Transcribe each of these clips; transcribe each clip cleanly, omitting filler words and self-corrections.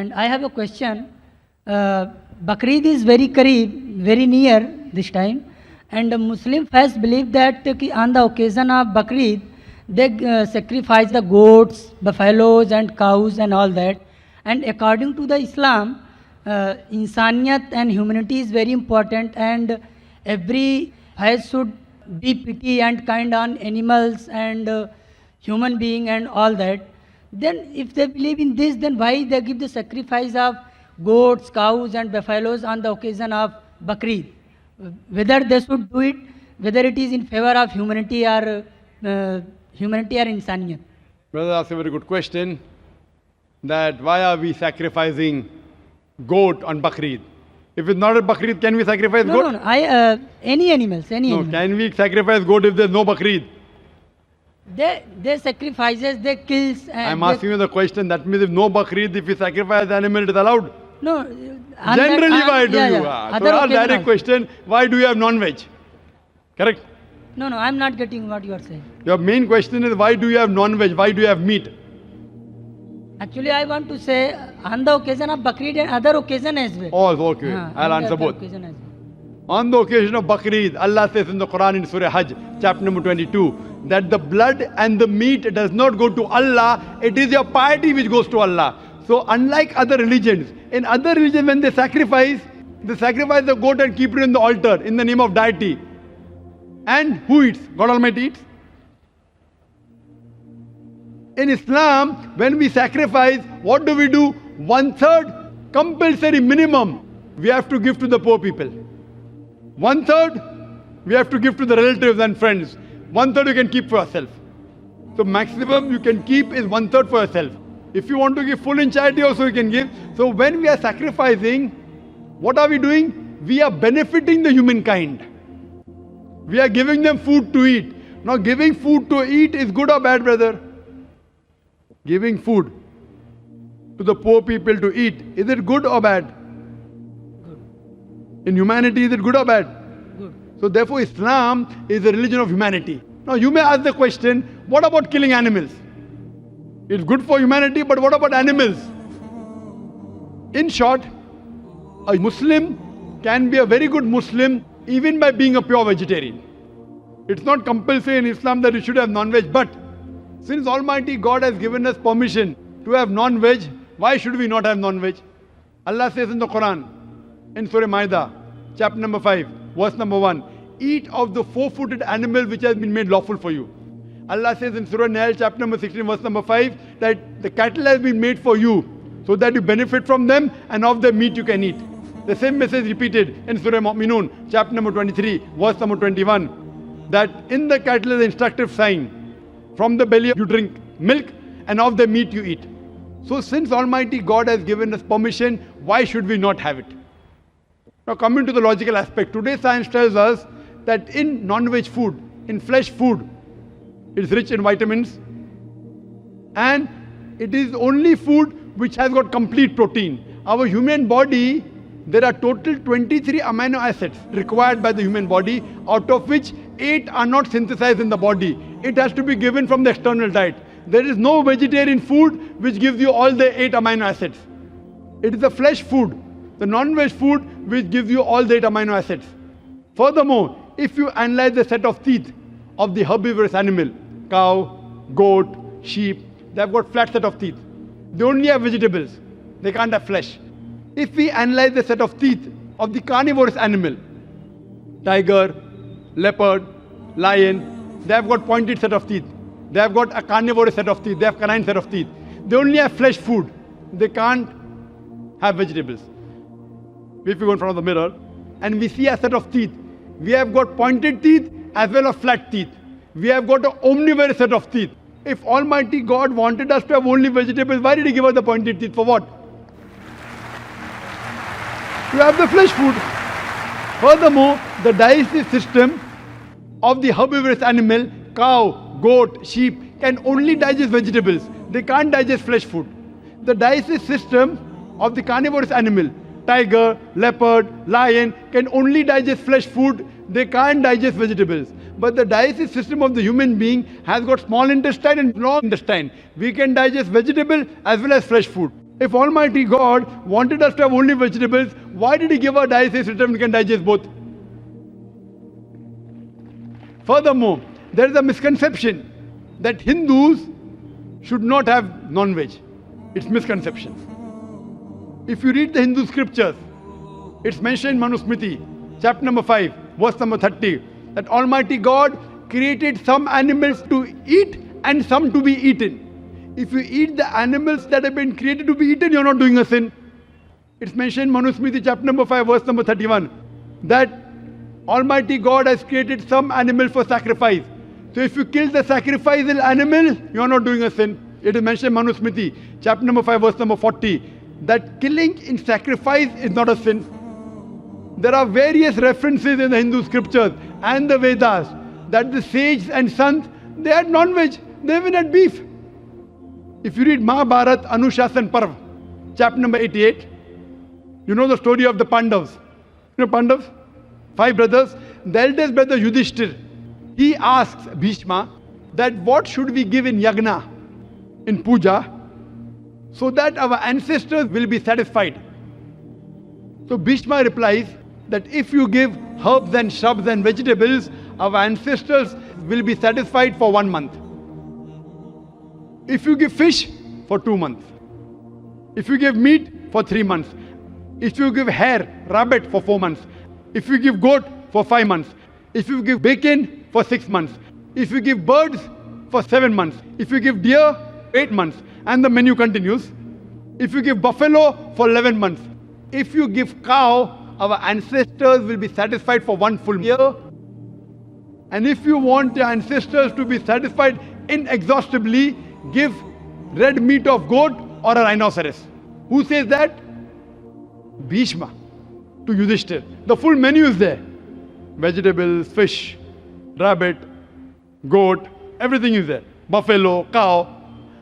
And I have a question. Bakrid is very Kareeb, very near this time, and the Muslim fast believe that on the occasion of Bakrid, they sacrifice the goats, buffaloes, and cows, and all that. And according to the Islam, insaniyat and humanity is very important, and every fast should be pity and kind on animals and human being and all that. Then if they believe in this, then why they give the sacrifice of goats, cows and buffaloes on the occasion of Bakrid? Whether they should do it, whether it is in favor of humanity or insaniyat. Brother asked a very good question, that why are we sacrificing goat on Bakrid? If it's not a Bakrid, can we sacrifice goat? No. Any animals, any animals. Can we sacrifice goat if there's no Bakrid? They sacrifices, they kills. I'm asking you the question. That means if no Bakrid, if we sacrifice the animal, it is allowed? No. Generally, why do you? So our direct question, why do you have non-veg? Correct? No, I'm not getting what you are saying. Your main question is, why do you have non-veg? Why do you have meat? Actually, I want to say, on the occasion of Bakrid and other occasion as well. Oh, okay. I'll answer both. On the occasion of Bakrid, Allah says in the Quran in Surah Hajj, chapter number 22, that the blood and the meat does not go to Allah, it is your piety which goes to Allah. So unlike other religions, in other religions when they sacrifice the goat and keep it in the altar in the name of deity. And who eats? God Almighty eats. In Islam, when we sacrifice, what do? 1/3 compulsory minimum we have to give to the poor people. 1/3 we have to give to the relatives and friends. 1/3 you can keep for yourself. So maximum you can keep is 1/3 for yourself. If you want to give full in charity also you can give. So when we are sacrificing, what are we doing? We are benefiting the humankind. We are giving them food to eat. Now giving food to eat is good or bad, brother? Giving food to the poor people to eat, is it good or bad? Good. In humanity, is it good or bad? Good. So therefore Islam is a religion of humanity. Now you may ask the question, what about killing animals? It's good for humanity, but what about animals? In short, a Muslim can be a very good Muslim even by being a pure vegetarian. It's not compulsory in Islam that you should have non-veg, but since Almighty God has given us permission to have non-veg, why should we not have non-veg? Allah says in the Quran, in Surah Ma'idah, chapter number 5, verse number 1, eat of the four-footed animal which has been made lawful for you. Allah says in Surah Nahl, chapter number 16, verse number 5, that the cattle has been made for you, so that you benefit from them, and of the meat you can eat. The same message repeated in Surah Mu'minun, chapter number 23, verse number 21, that in the cattle is an instructive sign. From the belly you drink milk, and of the meat you eat. So since Almighty God has given us permission, why should we not have it? Now coming to the logical aspect, today science tells us that in non-veg food, in flesh food, it is rich in vitamins, and it is only food which has got complete protein. Our human body, there are total 23 amino acids required by the human body, out of which 8 are not synthesized in the body. It has to be given from the external diet. There is no vegetarian food which gives you all the 8 amino acids. It is the flesh food, the non-veg food, which gives you all the 8 amino acids. Furthermore, if you analyze the set of teeth of the herbivorous animal, cow, goat, sheep, they have got flat set of teeth. They only have vegetables. They can't have flesh. If we analyze the set of teeth of the carnivorous animal, tiger, leopard, lion, they have got pointed set of teeth. They have got a carnivorous set of teeth. They have canine set of teeth. They only have flesh food. They can't have vegetables. If we go in front of the mirror and we see a set of teeth, we have got pointed teeth as well as flat teeth. We have got an omnivorous set of teeth. If Almighty God wanted us to have only vegetables, why did He give us the pointed teeth? For what? To have the flesh food. Furthermore, the digestive system of the herbivorous animal, cow, goat, sheep, can only digest vegetables. They can't digest flesh food. The digestive system of the carnivorous animal, tiger, leopard, lion, can only digest flesh food. They can't digest vegetables. But the digestive system of the human being has got small intestine and long intestine. We can digest vegetable as well as fresh food. If Almighty God wanted us to have only vegetables, why did He give a dietary system we can digest both? Furthermore, there is a misconception that Hindus should not have non-veg. It's misconception. If you read the Hindu scriptures, it's mentioned in Manusmriti, chapter number 5, verse number 30, that Almighty God created some animals to eat and some to be eaten. If you eat the animals that have been created to be eaten, you're not doing a sin. It's mentioned in Manusmriti, chapter number 5, verse number 31, that Almighty God has created some animal for sacrifice. So if you kill the sacrificial animal, you're not doing a sin. It is mentioned in Manusmriti, chapter number 5, verse number 40, that killing in sacrifice is not a sin. There are various references in the Hindu scriptures and the Vedas that the sages and sons, they had non-veg, they even had beef. If you read Mahabharata Anushasan Parv, chapter number 88, you know the story of the Pandavas. You know Pandavas? 5 brothers. The eldest brother Yudhishthir, he asks Bhishma that what should we give in yagna, in puja, so that our ancestors will be satisfied. So Bhishma replies that if you give herbs and shrubs and vegetables, our ancestors will be satisfied for 1 month. If you give fish, for 2 months. If you give meat, for 3 months. If you give hare, rabbit, for 4 months. If you give goat, for 5 months. If you give bacon, for 6 months. If you give birds, for 7 months. If you give deer, 8 months. And the menu continues. If you give buffalo, for 11 months. If you give cow, our ancestors will be satisfied for 1 full year. And if you want your ancestors to be satisfied inexhaustibly, give red meat of goat or a rhinoceros. Who says that? Bhishma to Yudhishthir. The full menu is there. Vegetables, fish, rabbit, goat, everything is there. Buffalo, cow.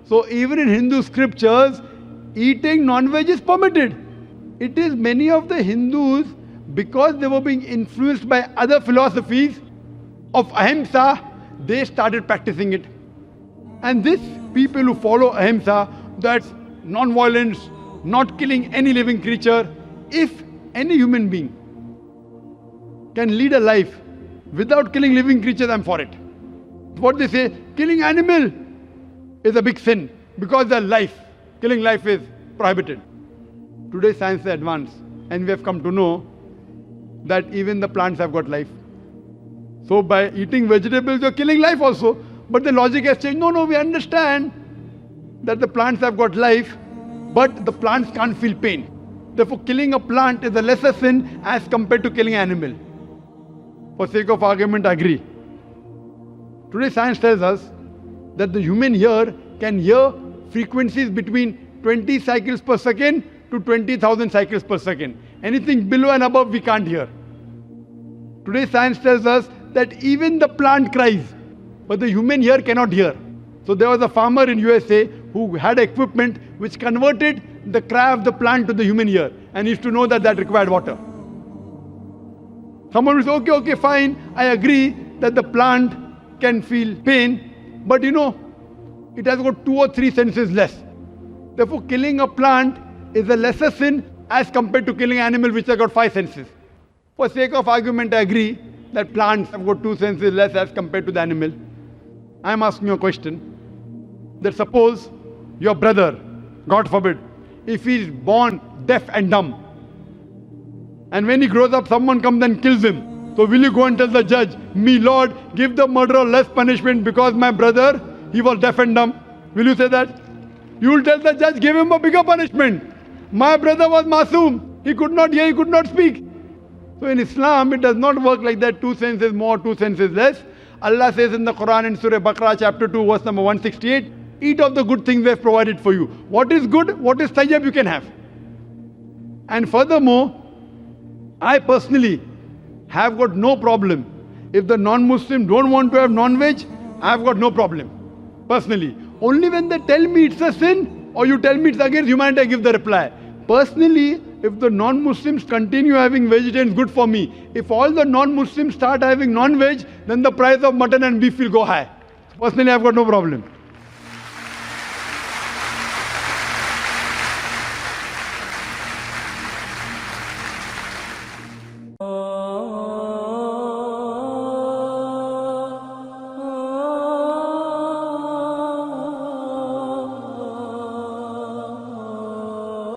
So even in Hindu scriptures, eating non-veg is permitted. It is many of the Hindus, because they were being influenced by other philosophies of ahimsa, they started practicing it. And these people who follow ahimsa, that's non-violence, not killing any living creature, if any human being can lead a life without killing living creatures, I'm for it. What they say, killing animal is a big sin because the life, killing life is prohibited. Today science is advanced and we have come to know that even the plants have got life. So by eating vegetables, you're killing life also. But the logic has changed. No, we understand that the plants have got life, but the plants can't feel pain. Therefore, killing a plant is a lesser sin as compared to killing an animal. For sake of argument, I agree. Today science tells us that the human ear can hear frequencies between 20 cycles per second to 20,000 cycles per second. Anything below and above we can't hear. Today science tells us that even the plant cries, but the human ear cannot hear. So there was a farmer in USA who had equipment which converted the cry of the plant to the human ear, and he used to know that that required water. Someone will say, okay, fine, I agree that the plant can feel pain, but you know, it has got 2 or 3 senses less. Therefore, killing a plant is a lesser sin as compared to killing an animal which has got 5 senses. For sake of argument, I agree that plants have got 2 senses less as compared to the animal. I am asking you a question. That suppose your brother, God forbid, if he is born deaf and dumb, and when he grows up, someone comes and kills him. So will you go and tell the judge, me Lord, give the murderer less punishment because my brother, he was deaf and dumb? Will you say that? You will tell the judge, give him a bigger punishment. My brother was masoom. He could not hear, he could not speak. So in Islam, it does not work like that. 2 senses more, 2 senses less. Allah says in the Quran in Surah Baqarah chapter 2 verse number 168, eat of the good things we have provided for you. What is good, what is tayyib you can have. And furthermore, I personally have got no problem. If the non-Muslim don't want to have non-veg, I have got no problem. Personally. Only when they tell me it's a sin or you tell me it's against humanity, I give the reply. Personally, if the non-Muslims continue having vegetarians, good for me. If all the non-Muslims start having non-veg, then the price of mutton and beef will go high. Personally, I've got no problem.